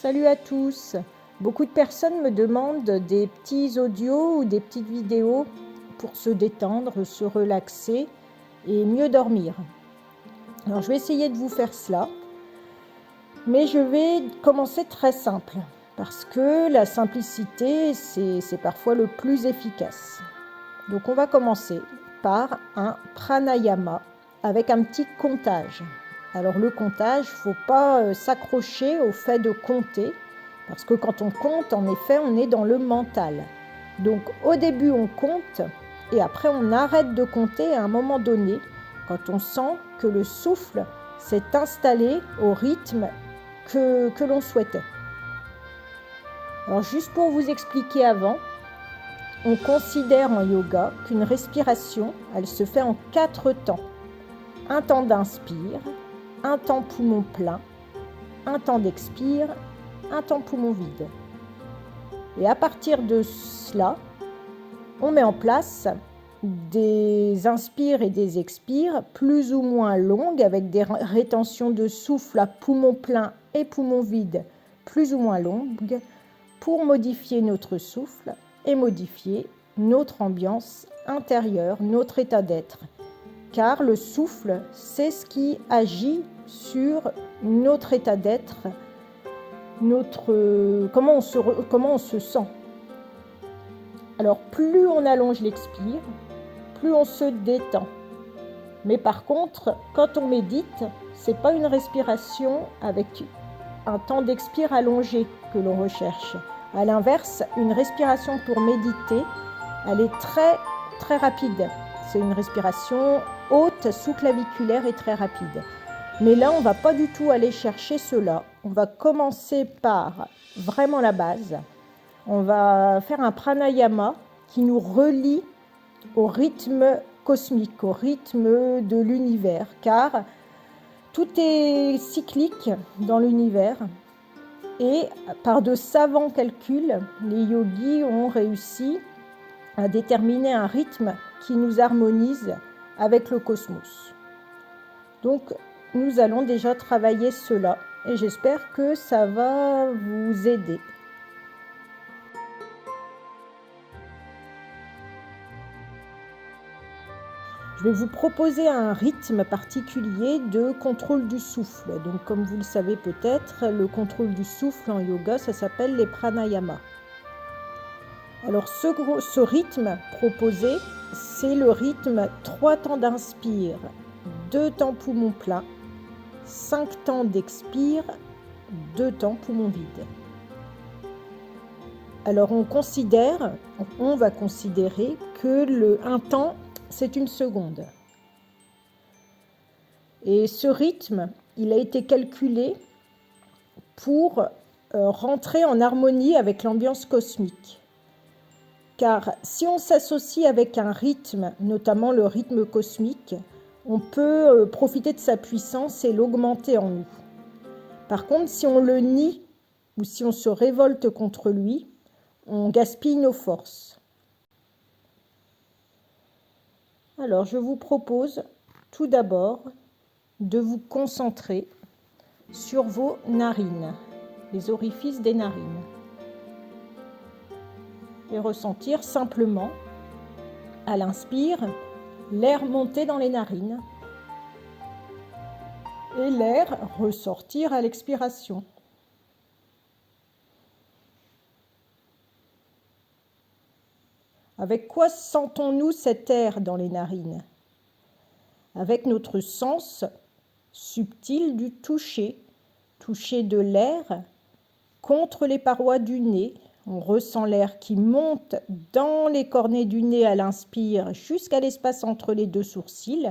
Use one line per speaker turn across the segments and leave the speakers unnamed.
Salut à tous. Beaucoup de personnes me demandent des petits audios ou des petites vidéos pour se détendre, se relaxer et mieux dormir. Alors je vais essayer de vous faire cela, mais je vais commencer très simple parce que la simplicité, c'est parfois le plus efficace. Donc on va commencer par un pranayama avec un petit comptage. Alors le comptage, il ne faut pas s'accrocher au fait de compter, parce que quand on compte, en effet, on est dans le mental. Donc au début, on compte, et après on arrête de compter à un moment donné, quand on sent que le souffle s'est installé au rythme que l'on souhaitait. Alors juste pour vous expliquer avant, on considère en yoga qu'une respiration, elle se fait en 4 temps. Un temps d'inspire, un temps poumon plein, un temps d'expire, un temps poumon vide. Et à partir de cela, on met en place des inspires et des expires plus ou moins longues avec des rétentions de souffle à poumon plein et poumon vide plus ou moins longues pour modifier notre souffle et modifier notre ambiance intérieure, notre état d'être. Car le souffle, c'est ce qui agit sur notre état d'être, comment on se sent. Alors plus on allonge l'expire, plus on se détend. Mais par contre, quand on médite, c'est pas une respiration avec un temps d'expire allongé que l'on recherche. À l'inverse, une respiration pour méditer, elle est très très rapide. C'est une respiration haute, sous-claviculaire et très rapide. Mais là, on ne va pas du tout aller chercher cela. On va commencer par vraiment la base. On va faire un pranayama qui nous relie au rythme cosmique, au rythme de l'univers, car tout est cyclique dans l'univers. Et par de savants calculs, les yogis ont réussi à déterminer un rythme qui nous harmonise avec le cosmos. Donc, nous allons déjà travailler cela et j'espère que ça va vous aider. Je vais vous proposer un rythme particulier de contrôle du souffle. Donc, comme vous le savez peut-être, le contrôle du souffle en yoga, ça s'appelle les pranayamas. Alors, ce rythme proposé, c'est le rythme 3 temps d'inspire, 2 temps poumon plein, 5 temps d'expire, 2 temps poumon vide. Alors, on va considérer que un temps, c'est une seconde. Et ce rythme, il a été calculé pour rentrer en harmonie avec l'ambiance cosmique. Car si on s'associe avec un rythme, notamment le rythme cosmique, on peut profiter de sa puissance et l'augmenter en nous. Par contre, si on le nie ou si on se révolte contre lui, on gaspille nos forces. Alors, je vous propose tout d'abord de vous concentrer sur vos narines, les orifices des narines, et ressentir simplement, à l'inspire, l'air monter dans les narines et l'air ressortir à l'expiration. Avec quoi sentons-nous cet air dans les narines? Avec notre sens subtil du toucher, toucher de l'air contre les parois du nez. On ressent l'air qui monte dans les cornets du nez à l'inspire jusqu'à l'espace entre les 2 sourcils.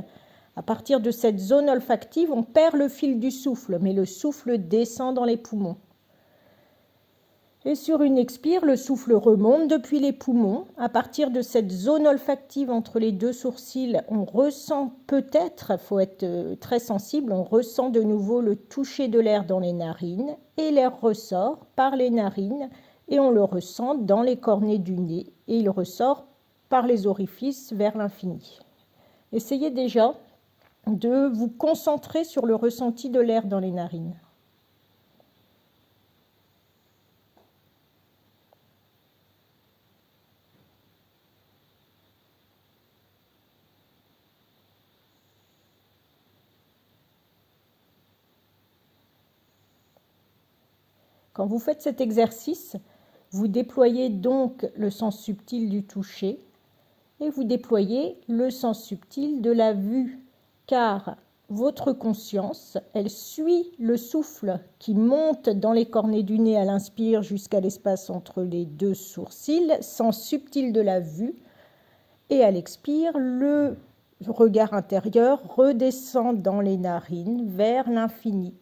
À partir de cette zone olfactive, on perd le fil du souffle, mais le souffle descend dans les poumons. Et sur une expire, le souffle remonte depuis les poumons. À partir de cette zone olfactive entre les 2 sourcils, on ressent peut-être, il faut être très sensible, on ressent de nouveau le toucher de l'air dans les narines et l'air ressort par les narines et on le ressent dans les cornets du nez et il ressort par les orifices vers l'infini. Essayez déjà de vous concentrer sur le ressenti de l'air dans les narines. Quand vous faites cet exercice, vous déployez donc le sens subtil du toucher et vous déployez le sens subtil de la vue, car votre conscience, elle suit le souffle qui monte dans les cornets du nez à l'inspire jusqu'à l'espace entre les deux sourcils, sens subtil de la vue, et à l'expire, le regard intérieur redescend dans les narines vers l'infini.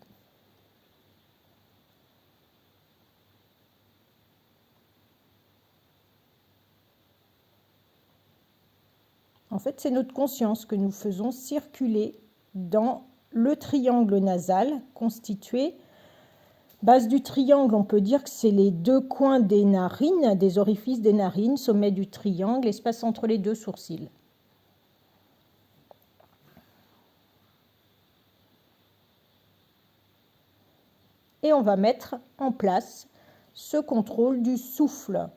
En fait, c'est notre conscience que nous faisons circuler dans le triangle nasal constitué. Base du triangle, on peut dire que c'est les deux coins des narines, des orifices des narines, sommet du triangle, espace entre les deux sourcils. Et on va mettre en place ce contrôle du souffle.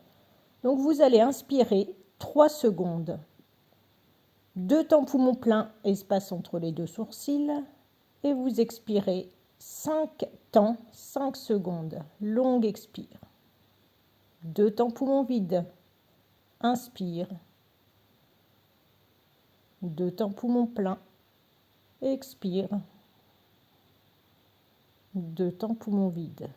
Donc vous allez inspirer 3 secondes. 2 temps poumons pleins, espace entre les deux sourcils. Et vous expirez 5 temps, 5 secondes. Longue expire. 2 temps poumons vides. Inspire. 2 temps poumons pleins. Expire. 2 temps poumons vides.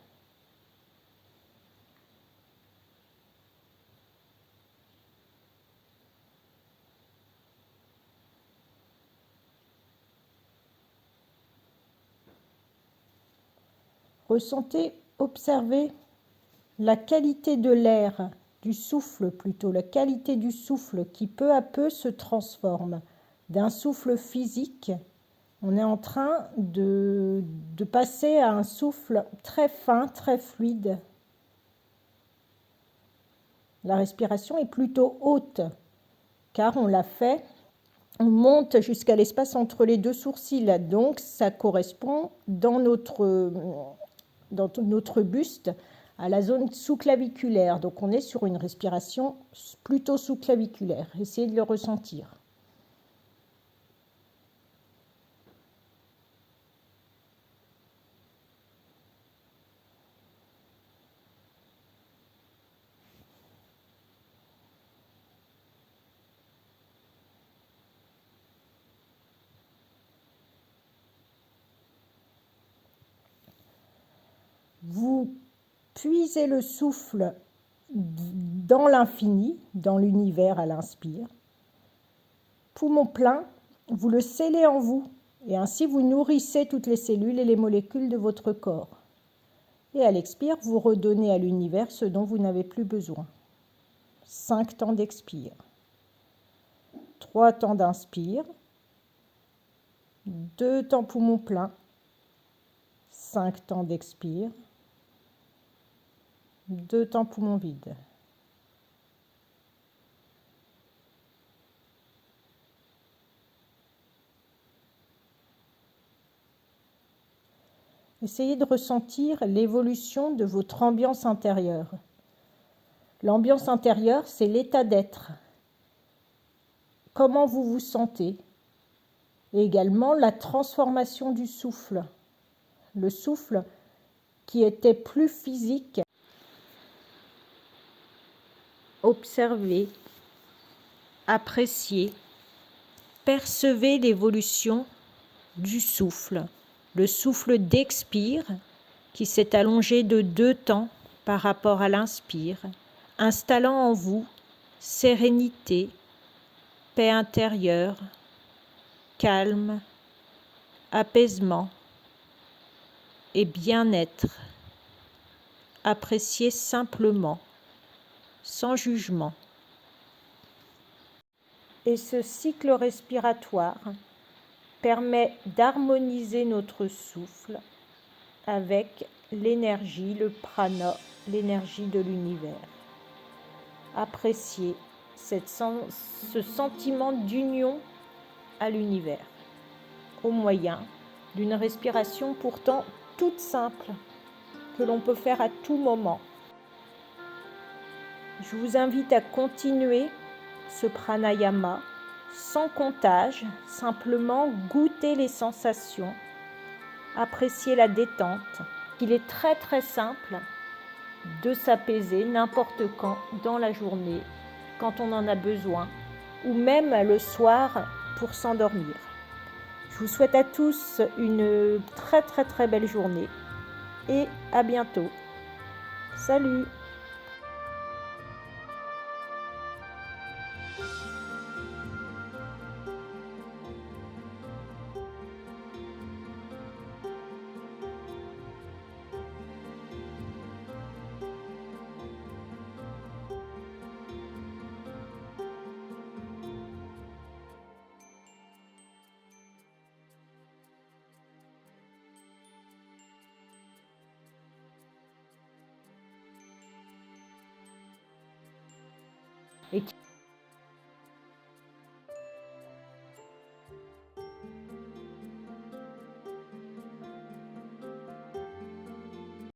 Ressentez, observez la qualité de l'air, du souffle plutôt, la qualité du souffle qui peu à peu se transforme d'un souffle physique. On est en train de passer à un souffle très fin, très fluide. La respiration est plutôt haute, car on l'a fait, on monte jusqu'à l'espace entre les deux sourcils. Donc, ça correspond dans notre buste à la zone sous-claviculaire. Donc, on est sur une respiration plutôt sous-claviculaire. Essayez de le ressentir. Vous puisez le souffle dans l'infini, dans l'univers à l'inspire. Poumon plein, vous le scellez en vous et ainsi vous nourrissez toutes les cellules et les molécules de votre corps. Et à l'expire, vous redonnez à l'univers ce dont vous n'avez plus besoin. 5 temps d'expire. 3 temps d'inspire. 2 temps poumon plein. 5 temps d'expire. 2 temps poumon vide. Essayez de ressentir l'évolution de votre ambiance intérieure. L'ambiance intérieure, c'est l'état d'être. Comment vous vous sentez. Et également la transformation du souffle. Le souffle qui était plus physique. Observez, appréciez, percevez l'évolution du souffle. Le souffle d'expire qui s'est allongé de 2 temps par rapport à l'inspire, installant en vous sérénité, paix intérieure, calme, apaisement et bien-être. Appréciez simplement, sans jugement. Et ce cycle respiratoire permet d'harmoniser notre souffle avec l'énergie, le prana, l'énergie de l'univers. Appréciez ce sentiment d'union à l'univers, au moyen d'une respiration pourtant toute simple, que l'on peut faire à tout moment. Je vous invite à continuer ce pranayama sans comptage, simplement goûter les sensations, apprécier la détente. Il est très très simple de s'apaiser n'importe quand dans la journée, quand on en a besoin, ou même le soir pour s'endormir. Je vous souhaite à tous une très très très belle journée et à bientôt. Salut!